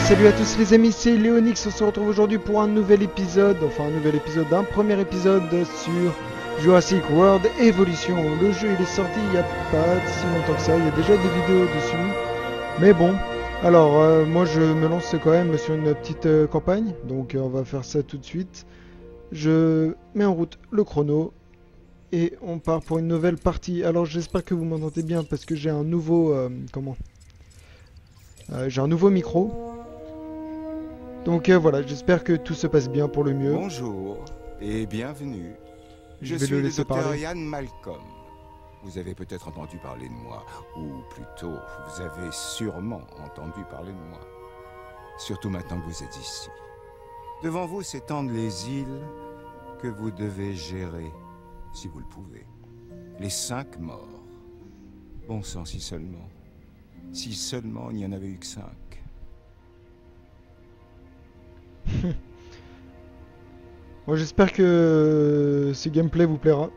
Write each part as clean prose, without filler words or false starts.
Salut à tous les amis, c'est Léonix, on se retrouve aujourd'hui pour un nouvel épisode, d'un premier épisode sur Jurassic World Evolution. Le jeu il est sorti il n'y a pas si longtemps que ça, il y a déjà des vidéos dessus, mais bon. Alors moi je me lance quand même sur une petite campagne, donc on va faire ça tout de suite. Je mets en route le chrono et on part pour une nouvelle partie. Alors j'espère que vous m'entendez bien parce que j'ai un nouveau, j'ai un nouveau micro. Donc voilà, j'espère que tout se passe bien pour le mieux. Bonjour et bienvenue. Je vais suis le le laisser docteur parler. Ian Malcolm. Vous avez peut-être entendu parler de moi, ou plutôt, vous avez sûrement entendu parler de moi. Surtout maintenant que vous êtes ici. Devant vous s'étendent les îles que vous devez gérer, si vous le pouvez. Les 5 morts. Bon sang, si seulement. Si seulement il n'y en avait eu que 5. Bon, j'espère que ce gameplay vous plaira.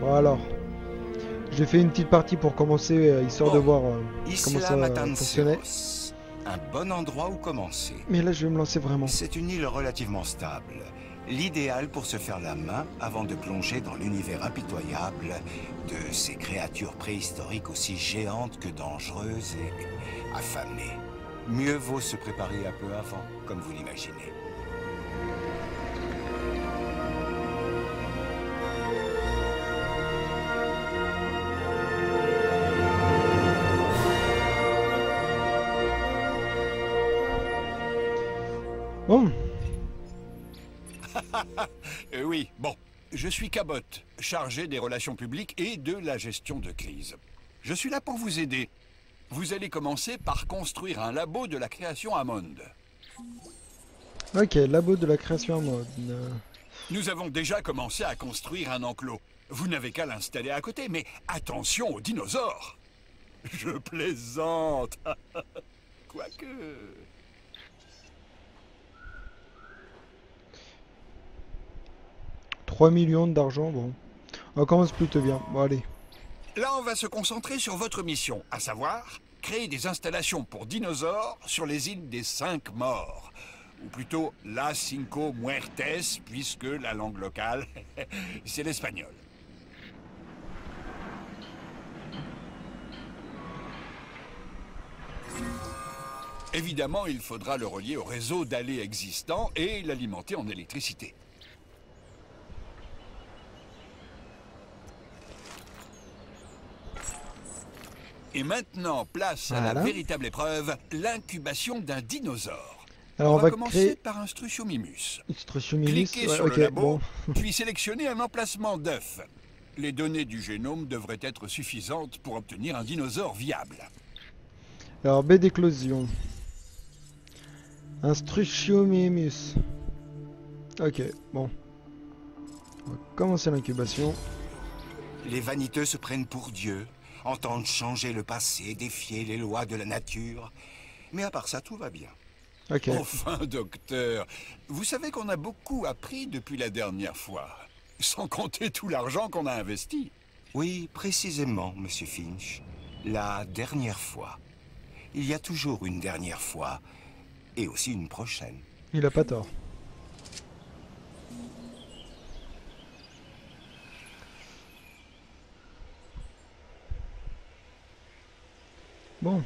Bon alors, j'ai fait une petite partie pour commencer, histoire de voir comment ça fonctionnait. Isla un bon endroit où commencer. Mais là je vais me lancer vraiment. C'est une île relativement stable. L'idéal pour se faire la main avant de plonger dans l'univers impitoyable de ces créatures préhistoriques aussi géantes que dangereuses et affamées. Mieux vaut se préparer un peu avant, comme vous l'imaginez. Bon, Oui, bon. Je suis Cabot, chargé des relations publiques et de la gestion de crise. Je suis là pour vous aider. Vous allez commencer par construire un labo de la création Hammond. ok, labo de la création en mode. Nous avons déjà commencé à construire un enclos. Vous n'avez qu'à l'installer à côté, mais attention aux dinosaures. Je plaisante. Quoique... 3 millions d'argent, bon. On commence plutôt bien. Bon allez. Là, on va se concentrer sur votre mission, à savoir créer des installations pour dinosaures sur les îles des 5 morts. Ou plutôt Las Cinco Muertes, puisque la langue locale, c'est l'espagnol. Évidemment, il faudra le relier au réseau d'allées existant et l'alimenter en électricité. Et maintenant, place à la Voilà. véritable épreuve, l'incubation d'un dinosaure. Alors on on va va commencer créer par un Struthiomimus. Struthiomimus. Cliquez Ouais, sur ok, le labo, bon. puis sélectionnez un emplacement d'œuf. Les données du génome devraient être suffisantes pour obtenir un dinosaure viable. Alors baie d'éclosion. Un Struthiomimus. Ok, bon. On va commencer l'incubation. Les vaniteux se prennent pour Dieu, entendent changer le passé, défier les lois de la nature. Mais à part ça, tout va bien. Ok. Enfin, docteur, vous savez qu'on a beaucoup appris depuis la dernière fois, sans compter tout l'argent qu'on a investi. Oui, précisément, Monsieur Finch. La dernière fois. Il y a toujours une dernière fois, et aussi une prochaine. Il a pas tort. Bon.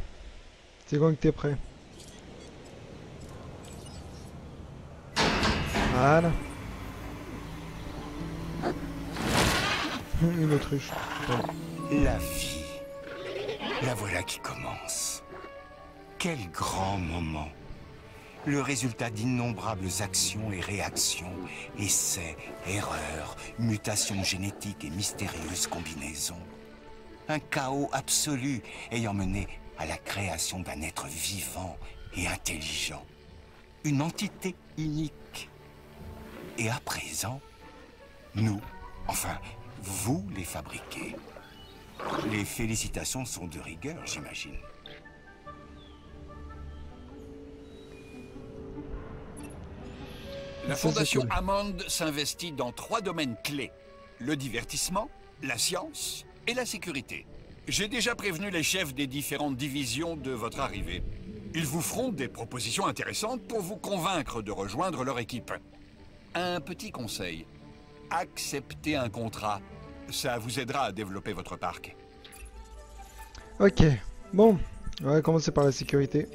C'est quand que t'es prêt. Voilà. Une autruche. Bon. La vie. La voilà qui commence. Quel grand moment. Le résultat d'innombrables actions et réactions, essais, erreurs, mutations génétiques et mystérieuses combinaisons. Un chaos absolu ayant mené à la création d'un être vivant et intelligent. Une entité unique. Et à présent, nous, enfin, vous les fabriquez. Les félicitations sont de rigueur, j'imagine. La Ça, c'est Fondation cool. Hammond s'investit dans 3 domaines clés. Le divertissement, la science et la sécurité. J'ai déjà prévenu les chefs des différentes divisions de votre arrivée. Ils vous feront des propositions intéressantes pour vous convaincre de rejoindre leur équipe. Un petit conseil. Acceptez un contrat. Ça vous aidera à développer votre parc. Ok, bon, on va commencer par la sécurité.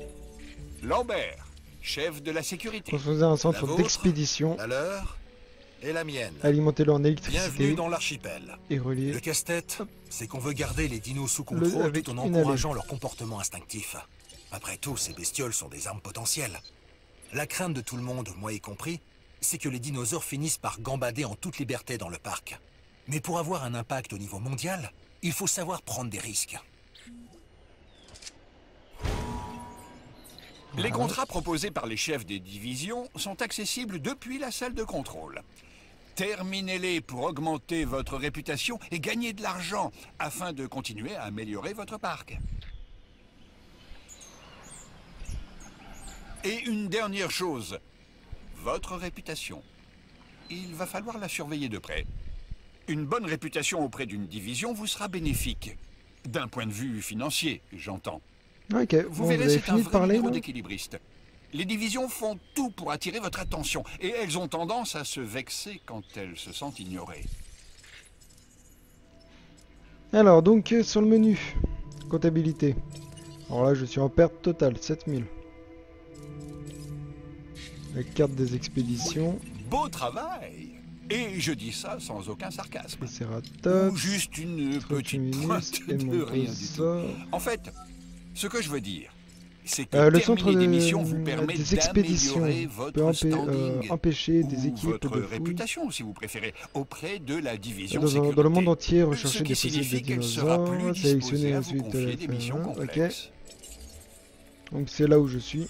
Lambert, chef de la sécurité. Construisez un centre La vôtre, d'expédition, La leur et la mienne. alimentez-le en Bienvenue électricité dans l'archipel. et relié. Le casse-tête, c'est qu'on veut garder les dinos sous contrôle avec tout en une encourageant leur comportement instinctif. Après tout, ces bestioles sont des armes potentielles. La crainte de tout le monde, moi y compris, c'est que les dinosaures finissent par gambader en toute liberté dans le parc. Mais pour avoir un impact au niveau mondial, il faut savoir prendre des risques. Les contrats proposés par les chefs des divisions sont accessibles depuis la salle de contrôle. Terminez-les pour augmenter votre réputation et gagner de l'argent afin de continuer à améliorer votre parc. Et une dernière chose, votre réputation. Il va falloir la surveiller de près. Une bonne réputation auprès d'une division vous sera bénéfique. D'un point de vue financier, j'entends. Ok, Vous bon, verrez, vous avez c'est un fini de vrai parler numéro là? d'équilibriste. Les divisions font tout pour attirer votre attention, et elles ont tendance à se vexer quand elles se sentent ignorées. Alors, donc, sur le menu, comptabilité. Alors là, je suis en perte totale, 7000. La carte des expéditions, Beau travail! Et je dis ça sans aucun sarcasme. les cératops, Ou juste une petite pointe et de rien du tout. Montosa. En fait, ce que je veux dire, c'est que Le centre terminer des missions vous permet des expéditions d'améliorer peut votre standing empêcher des ou équipes votre de fouilles réputation, si vous préférez, auprès de la division dans sécurité. le monde entier, Ce rechercher qui des fossiles de signifie qu'elle sera dinosaures, plus sélectionner disposée à vous ensuite confier des missions ok, complexes. donc c'est là où je suis.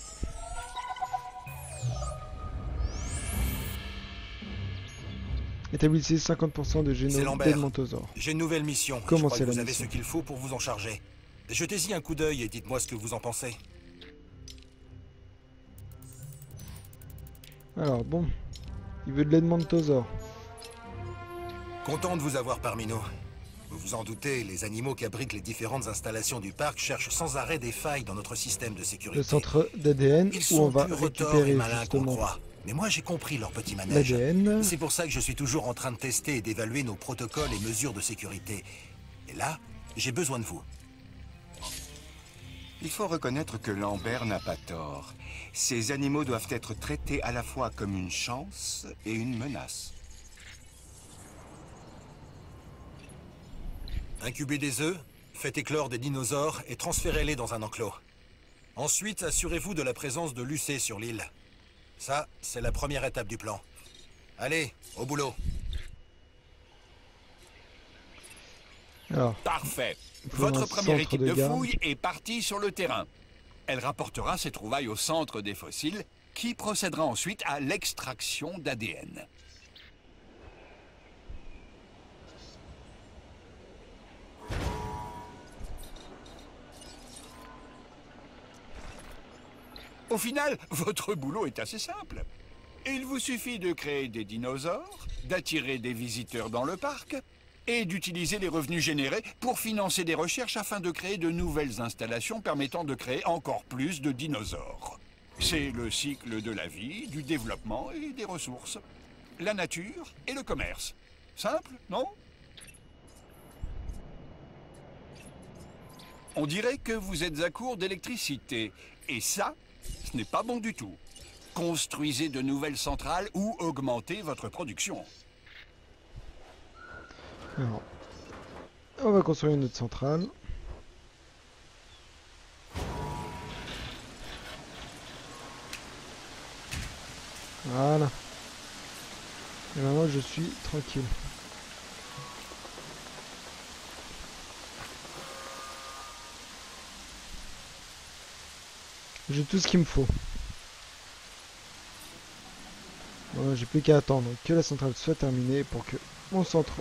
Établissez 50% de C'est génome Lambert. d'Edmontosaure. J'ai une nouvelle mission. Comment Je crois c'est que la vous avez mission ce qu'il faut pour vous en charger. Jetez-y un coup d'œil et dites-moi ce que vous en pensez. Alors bon, il veut de l'Edmontosaure. Content de vous avoir parmi nous. Vous vous en doutez, les animaux qui abritent les différentes installations du parc cherchent sans arrêt des failles dans notre système de sécurité. Le centre d'ADN Ils où sont on va plus retors et récupérer malins qu'on justement croit. Mais moi j'ai compris leur petit manège. l'ADN. C'est pour ça que je suis toujours en train de tester et d'évaluer nos protocoles et mesures de sécurité. Et là, j'ai besoin de vous. Il faut reconnaître que Lambert n'a pas tort. Ces animaux doivent être traités à la fois comme une chance et une menace. Incubez des œufs, faites éclore des dinosaures et transférez-les dans un enclos. Ensuite, assurez-vous de la présence de Lucé sur l'île. Ça, c'est la première étape du plan. Allez, au boulot. Alors, Parfait. faut un Votre première centre équipe de de garde. fouille est partie sur le terrain. Elle rapportera ses trouvailles au centre des fossiles, qui procédera ensuite à l'extraction d'ADN. Au final, votre boulot est assez simple. Il vous suffit de créer des dinosaures, d'attirer des visiteurs dans le parc et d'utiliser les revenus générés pour financer des recherches afin de créer de nouvelles installations permettant de créer encore plus de dinosaures. C'est le cycle de la vie, du développement et des ressources. La nature et le commerce. Simple, non? On dirait que vous êtes à court d'électricité. Et ça, ce n'est pas bon du tout. Construisez de nouvelles centrales ou augmentez votre production. alors, on va construire une autre centrale. Voilà. Et maintenant je suis tranquille. J'ai tout ce qu'il me faut. Voilà, j'ai plus qu'à attendre que la centrale soit terminée pour que mon centre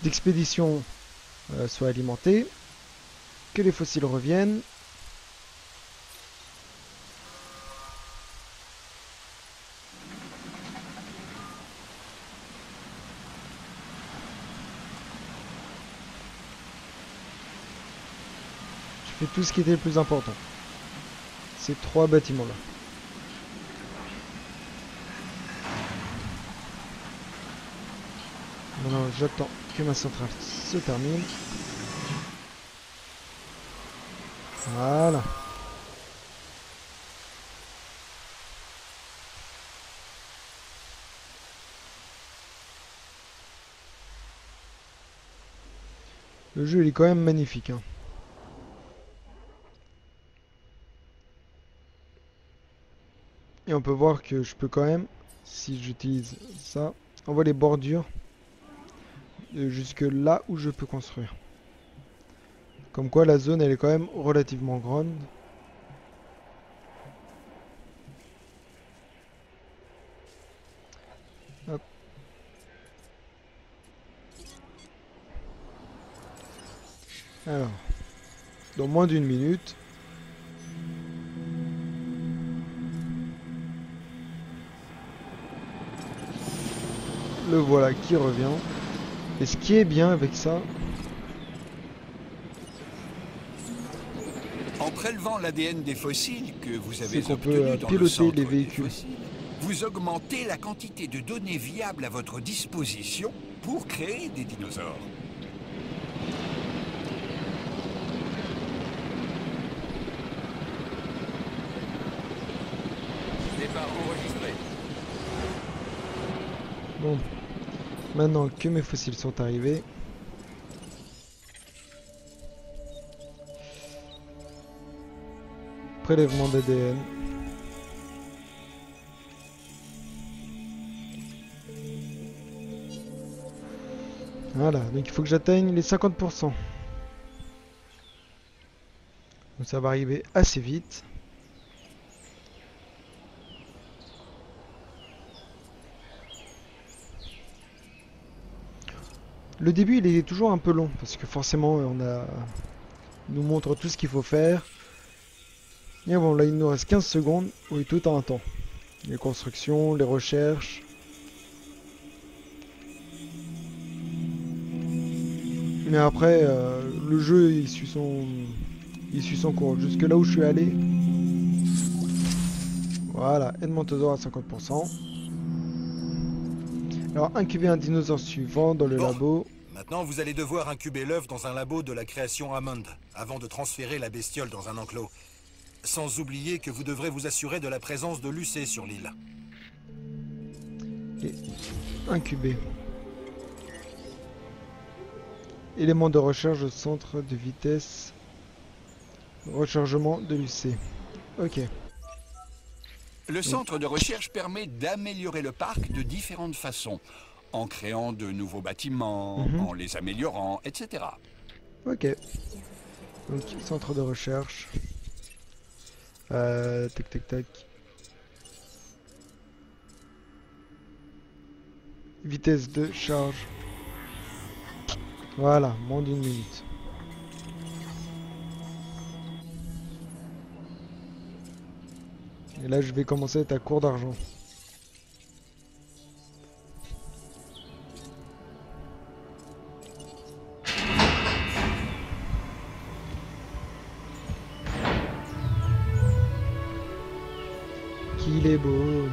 d'expédition soit alimenté, que les fossiles reviennent. fait tout ce qui était le plus important. Ces 3 bâtiments-là. Maintenant, j'attends que ma centrale se termine. Voilà. Le jeu il est quand même magnifique. Hein. Et on peut voir que je peux quand même, si j'utilise ça, on voit les bordures jusque là où je peux construire. Comme quoi la zone elle est quand même relativement grande. Hop. Alors, dans moins d'une minute, le voilà qui revient. Et ce qui est bien avec ça, En prélevant l'ADN des fossiles que vous avez c'est qu'on obtenus peut dans le piloter centre les des véhicules. fossiles, vous augmentez la quantité de données viables à votre disposition pour créer des dinosaures. Départ enregistré. Bon, maintenant que mes fossiles sont arrivés, prélèvement d'ADN. Voilà, donc il faut que j'atteigne les 50%. Donc ça va arriver assez vite. Le début il est toujours un peu long parce que forcément on nous montre tout ce qu'il faut faire. Et bon là il nous reste 15 secondes où est tout a un temps. Les constructions, les recherches. Mais après le jeu il suit son cours. Jusque là où je suis allé. Voilà, Edmontosaur à 50%. Alors incuber un dinosaure suivant dans le labo. Maintenant, vous allez devoir incuber l'œuf dans un labo de la création Hammond, avant de transférer la bestiole dans un enclos. Sans oublier que vous devrez vous assurer de la présence de l'UC sur l'île. Et incuber. Élément de recherche au centre de vitesse. Rechargement de l'UC. Ok. Le centre de recherche permet d'améliorer le parc de différentes façons, en créant de nouveaux bâtiments, en les améliorant, etc. Ok. Donc, centre de recherche. Tac, tac, tac. Vitesse de charge. Voilà, moins d'une minute. Et là, je vais commencer à être à court d'argent. Qu'il est beau.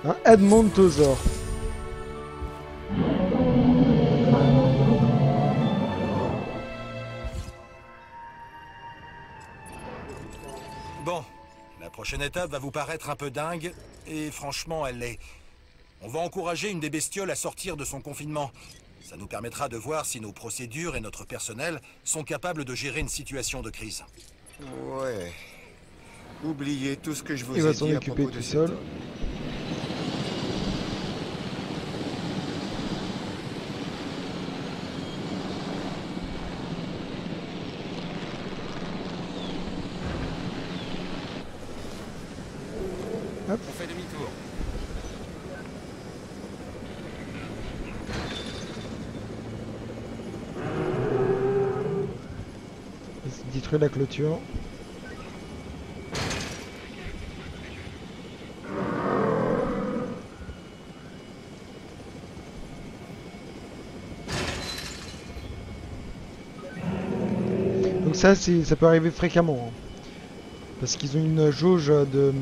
Un Edmontosaur. Bon, la prochaine étape va vous paraître un peu dingue, et franchement, elle l'est. On va encourager une des bestioles à sortir de son confinement. Ça nous permettra de voir si nos procédures et notre personnel sont capables de gérer une situation de crise. Ouais. Oubliez tout ce que je vous Il va ai s'en dit à occuper propos de tout cet seul. homme. On fait demi-tour. Il détruit la clôture. Donc ça peut arriver fréquemment. Hein. Parce qu'ils ont une jauge de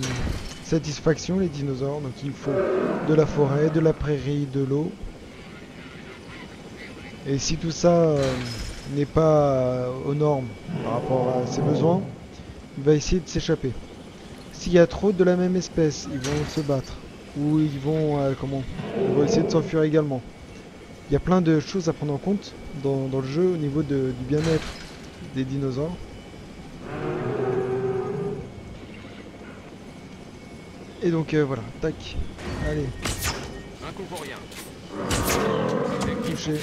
satisfaction, les dinosaures. Donc il faut de la forêt, de la prairie, de l'eau. Et si tout ça n'est pas aux normes par rapport à ses besoins, il va essayer de s'échapper. S'il y a trop de la même espèce, ils vont se battre. Ou ils vont, ils vont essayer de s'enfuir également. Il y a plein de choses à prendre en compte dans le jeu au niveau du bien-être des dinosaures. Et donc voilà, tac, allez. Un coup pour rien. Touché.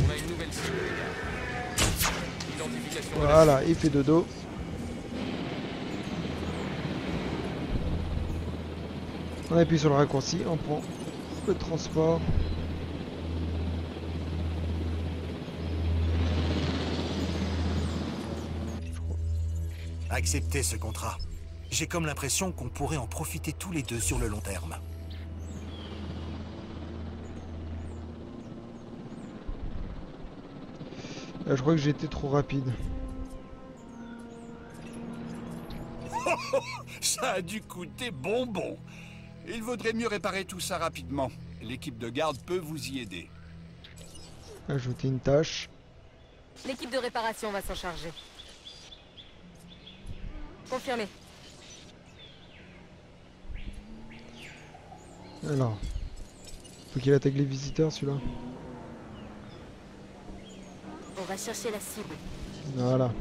On a une nouvelle cible, les gars. Identification. Voilà, il fait dodo. On appuie sur le raccourci, on prend le transport. Acceptez ce contrat. J'ai comme l'impression qu'on pourrait en profiter tous les deux sur le long terme. Là, je crois que j'ai été trop rapide. Ça a dû coûter bonbon. Il vaudrait mieux réparer tout ça rapidement. L'équipe de garde peut vous y aider. Ajouter une tâche. L'équipe de réparation va s'en charger. Confirmé. Alors, faut qu'il attaque les visiteurs celui-là. On va chercher la cible. Voilà.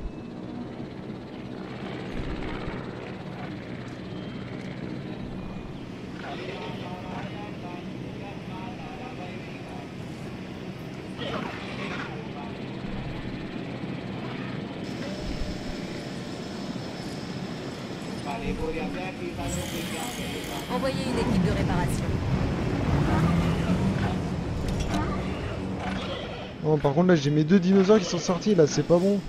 Envoyez une équipe de réparation. Bon, par contre là j'ai mes 2 dinosaures qui sont sortis là, c'est pas bon.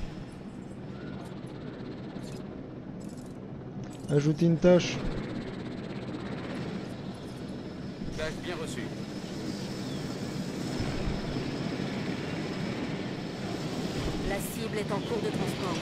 Ajouter une tâche. Tâche bien reçue. La cible est en cours de transport.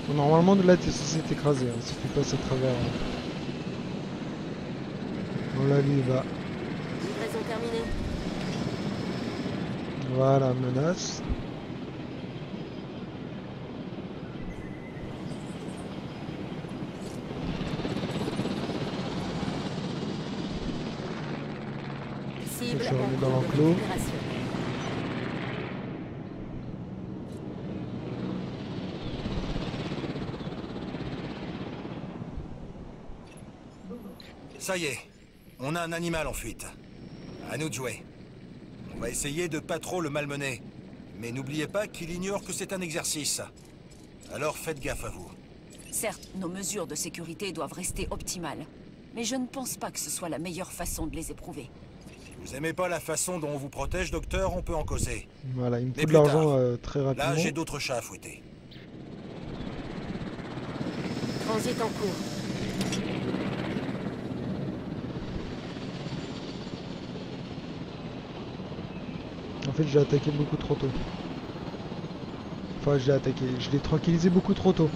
Bon, normalement de là t'es censé t'écraser, hein, si tu passes à travers. Bon là lui il va. Livraison terminée. Voilà, menace. Cible Je en remets dans cours de l'enclos. récupération. Ça y est, on a un animal en fuite. À nous de jouer. On va essayer de pas trop le malmener. Mais n'oubliez pas qu'il ignore que c'est un exercice. Alors faites gaffe à vous. Certes, nos mesures de sécurité doivent rester optimales. Mais je ne pense pas que ce soit la meilleure façon de les éprouver. Si vous aimez pas la façon dont on vous protège, docteur, on peut en causer. Voilà, il me Mais faut de plus l'argent tard. très rapidement. Là, j'ai d'autres chats à fouetter. Transit en cours. En fait j'ai attaqué beaucoup trop tôt. Enfin j'ai attaqué, je l'ai tranquillisé beaucoup trop tôt.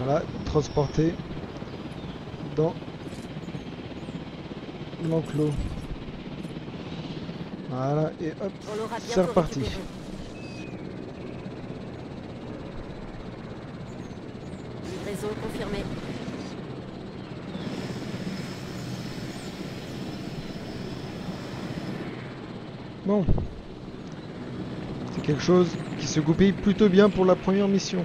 Voilà, transporté dans l'enclos. Voilà, et hop, On l'aura c'est bientôt reparti. récupéré. Livraison confirmée. Bon. C'est quelque chose qui se goupille plutôt bien pour la première mission.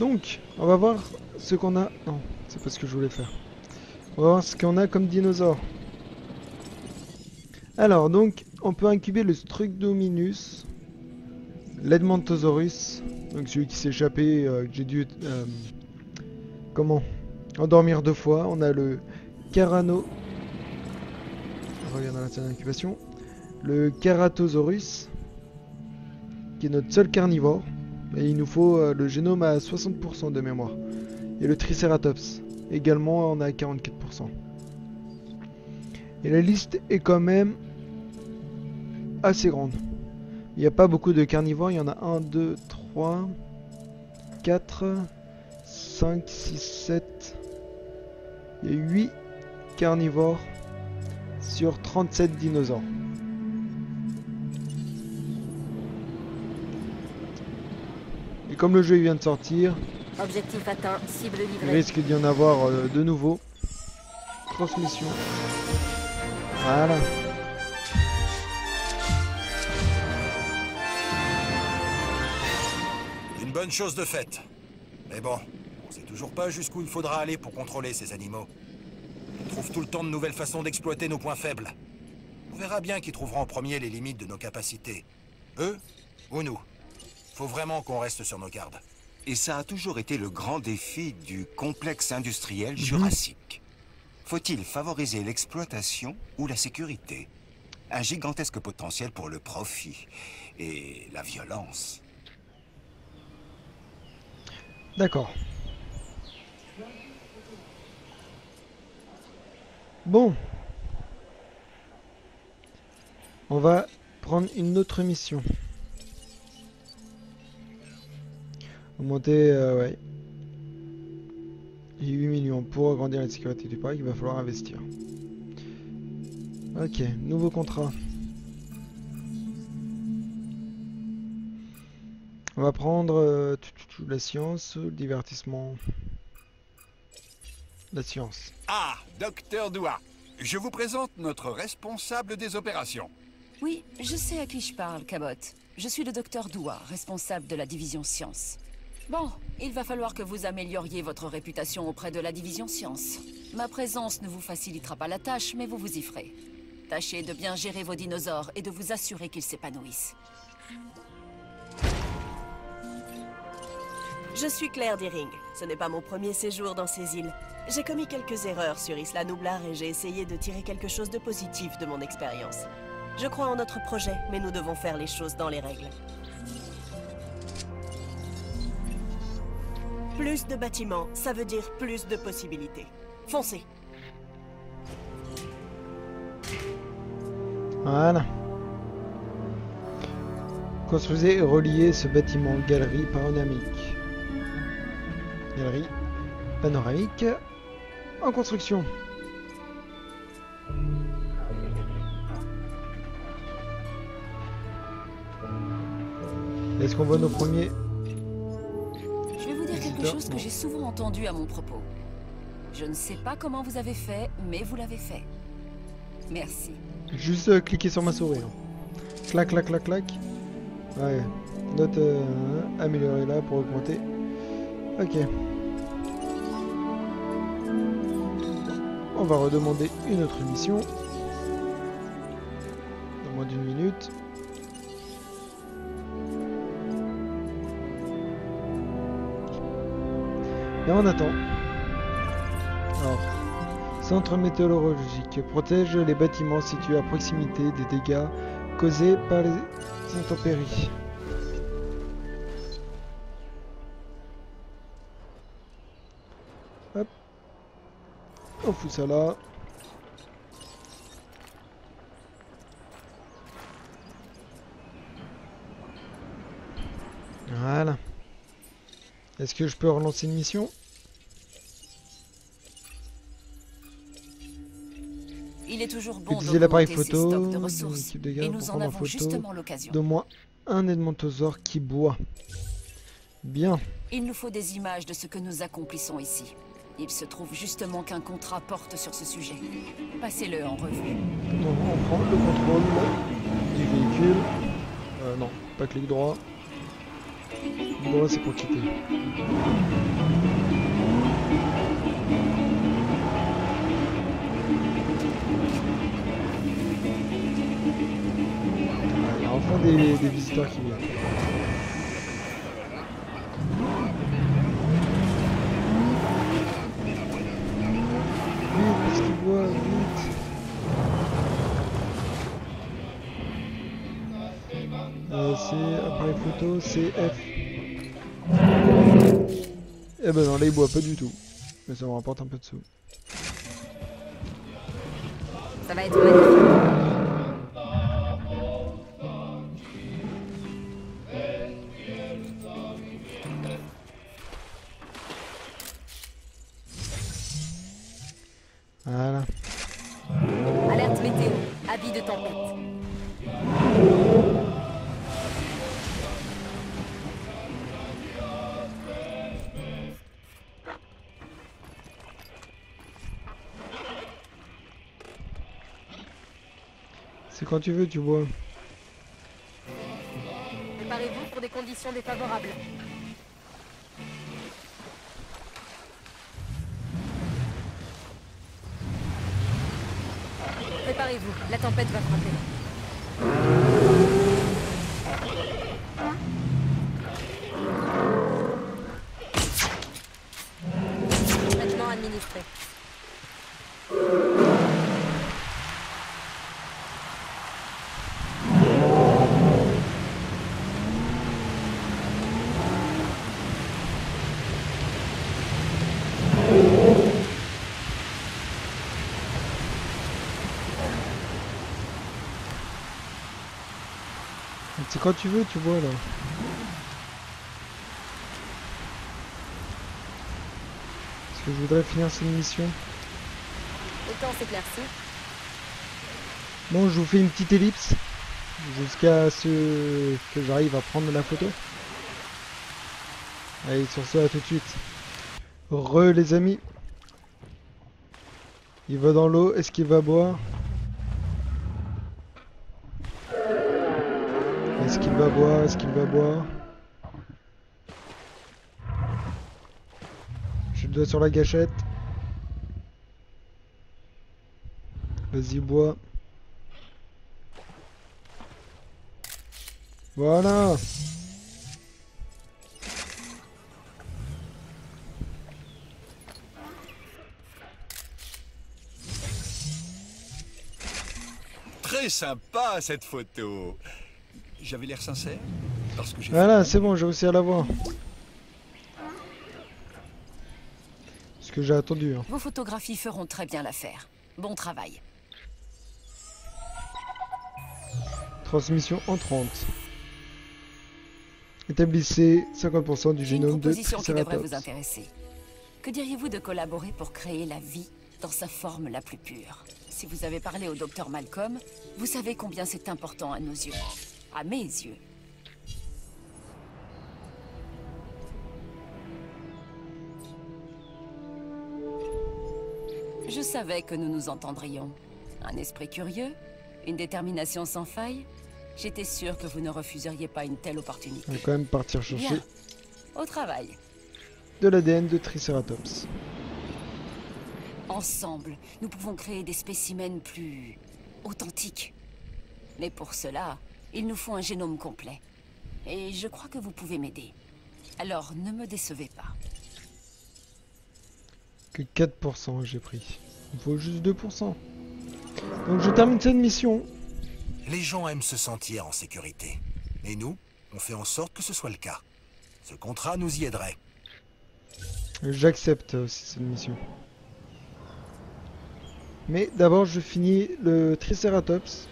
Donc, on va voir ce qu'on a... Non, c'est pas ce que je voulais faire. On va voir ce qu'on a comme dinosaure. Alors, donc, on peut incuber le Strucdominus, l'Edmontosaurus, donc celui qui s'est échappé, que j'ai dû... endormir 2 fois. On a le Carano... Regarde dans la salle d'incubation. Le Ceratosaurus, qui est notre seul carnivore. Et il nous faut le génome à 60% de mémoire. Et le Triceratops, également on a 44%. Et la liste est quand même assez grande. Il n'y a pas beaucoup de carnivores, il y en a 1, 2, 3, 4, 5, 6, 7. Il y a 8 carnivores sur 37 dinosaures. Et comme le jeu vient de sortir, Objectif atteint, cible il livrée. risque d'y en avoir de nouveau. Transmission. Voilà. Une bonne chose de faite. Mais bon, on sait toujours pas jusqu'où il faudra aller pour contrôler ces animaux. On trouve tout le temps de nouvelles façons d'exploiter nos points faibles. On verra bien qui trouvera en premier les limites de nos capacités. Eux ou nous. Faut vraiment qu'on reste sur nos gardes. Et ça a toujours été le grand défi du complexe industriel jurassique. Faut-il favoriser l'exploitation ou la sécurité? Un gigantesque potentiel pour le profit et la violence. D'accord. Bon. On va prendre une autre mission. Augmenter, ouais. Et 8 millions pour agrandir la sécurité du parc, il va falloir investir. Ok, nouveau contrat. On va prendre la science, le divertissement. La science. Ah, Docteur Doua, je vous présente notre responsable des opérations. Oui, je sais à qui je parle, Cabot. Je suis le docteur Doua, responsable de la division sciences. Bon, il va falloir que vous amélioriez votre réputation auprès de la division sciences. Ma présence ne vous facilitera pas la tâche, mais vous vous y ferez. Tâchez de bien gérer vos dinosaures et de vous assurer qu'ils s'épanouissent. Je suis Claire Deering. Ce n'est pas mon premier séjour dans ces îles. J'ai commis quelques erreurs sur Isla Nublar et j'ai essayé de tirer quelque chose de positif de mon expérience. Je crois en notre projet, mais nous devons faire les choses dans les règles. Plus de bâtiments, ça veut dire plus de possibilités. Foncez. Voilà. Construisez et reliez ce bâtiment galerie panoramique. Galerie panoramique en construction. Est-ce qu'on voit nos premiers? Je vais vous dire quelque chose que j'ai souvent entendu à mon propos. Je ne sais pas comment vous avez fait, mais vous l'avez fait. Merci. Juste cliquer sur ma souris. Clac, clac, clac, clac. Ouais. Note améliorer là pour augmenter. Ok. On va redemander une autre mission. Dans moins d'une minute. Et on attend. Alors, centre météorologique protège les bâtiments situés à proximité des dégâts causés par les intempéries. Hop. On fout ça là. Voilà. Est-ce que je peux relancer une mission? Il est toujours bon Utiliser l'appareil d'augmenter photo ses stocks de de ressources, l'équipe de et garde pour nous en prendre en avons photo justement l'occasion. d'au moins un Edmontosaure qui boit. Bien. Il nous faut des images de ce que nous accomplissons ici. Il se trouve justement qu'un contrat porte sur ce sujet. Passez-le en revue. Donc, on prend le contrôle du véhicule. Non, pas clic droit. Bon, c'est pour quitter. Il y a enfin des visiteurs qui viennent. Vite, qu'est-ce qu'ils voient, vite. C'est appareil photo, c'est F. Eh ben non, là il boit pas du tout. Mais ça me rapporte un peu de sous. Ça va être magnifique. Voilà. Alerte météo. Avis de tempête. C'est quand tu veux, tu bois. Préparez-vous pour des conditions défavorables. Préparez-vous, la tempête va frapper. Traitement administré. C'est quand tu veux, tu bois là. Parce que je voudrais finir cette mission. Le temps s'éclaircit. Bon, je vous fais une petite ellipse. Jusqu'à ce que j'arrive à prendre la photo. Allez, sur ce, à tout de suite. Les amis. Il va dans l'eau, est-ce qu'il va boire? Est-ce qu'il va boire? Est-ce qu'il va boire? J'ai le doigt sur la gâchette. Vas-y, bois. Voilà. Très sympa cette photo. J'avais l'air sincère parce que j'ai Voilà, c'est bon, j'ai réussi à la voir. Ce que j'ai attendu. Hein. Vos photographies feront très bien l'affaire. Bon travail. Transmission entrante. Établissez 50% du J'ai une génome de proposition qui devrait vous Triceratops. intéresser. Que diriez-vous de collaborer pour créer la vie dans sa forme la plus pure? Si vous avez parlé au docteur Malcolm, vous savez combien c'est important à nos yeux. À mes yeux. Je savais que nous nous entendrions. Un esprit curieux, une détermination sans faille. J'étais sûre que vous ne refuseriez pas une telle opportunité. On va quand même partir chercher Bien. Au travail. de l'ADN de Triceratops. Ensemble, nous pouvons créer des spécimens plus authentiques. Mais pour cela, il nous faut un génome complet. Et je crois que vous pouvez m'aider. Alors, ne me décevez pas. Que 4% j'ai pris. Il faut juste 2%. Donc je termine cette mission. Les gens aiment se sentir en sécurité. Et nous, on fait en sorte que ce soit le cas. Ce contrat nous y aiderait. J'accepte aussi cette mission. Mais d'abord je finis le Triceratops.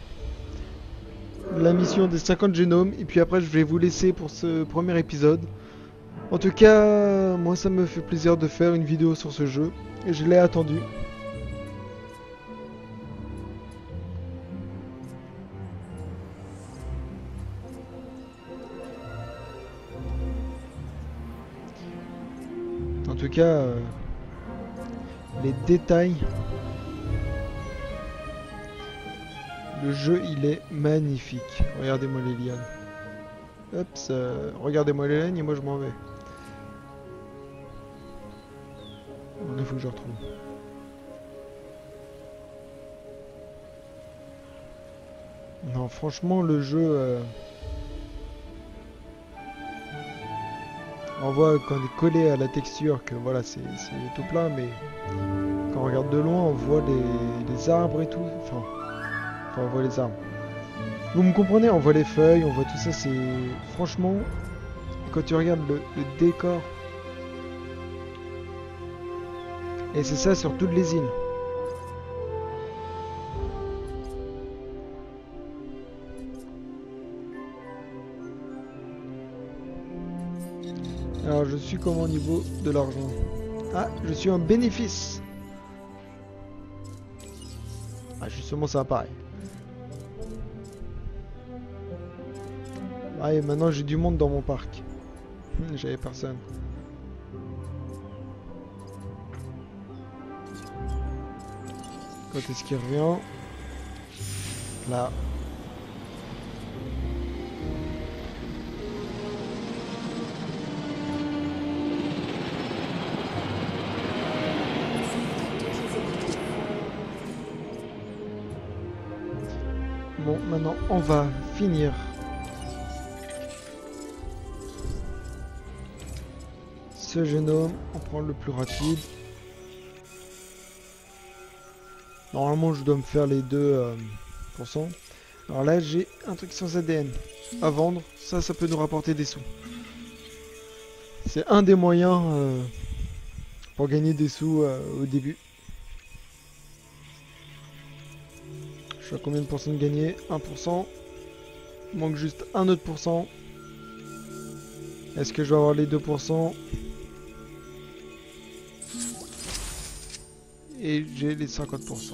La mission des 50 génomes. Et puis après je vais vous laisser pour ce premier épisode. En tout cas, moi ça me fait plaisir de faire une vidéo sur ce jeu. Et je l'ai attendu. En tout cas, les détails. Le jeu, il est magnifique. Regardez-moi les lianes. Hop, regardez-moi les lignes et moi je m'en vais. Bon, il faut que je retrouve. Non, franchement, le jeu... On voit quand on est collé à la texture que voilà, c'est tout plat, mais quand on regarde de loin, on voit les arbres et tout. Enfin, on voit les arbres. Vous me comprenez, on voit les feuilles, on voit tout ça, c'est... Franchement, quand tu regardes le décor... Et c'est ça sur toutes les îles. Alors, je suis comment au niveau de l'argent? Ah, je suis en bénéfice. Ah, justement, ça apparaît. Ah, et maintenant, j'ai du monde dans mon parc. J'avais personne. Quand est-ce qu'il revient? Là. Bon, maintenant, on va finir ce génome. On prend le plus rapide. Normalement, je dois me faire les 2%. Alors là, j'ai un truc sans ADN à vendre. Ça peut nous rapporter des sous. C'est un des moyens pour gagner des sous au début. Je suis à combien de pourcents de gagner? 1%. Il manque juste un autre pourcent. Est-ce que je vais avoir les 2%? Et j'ai les 50%.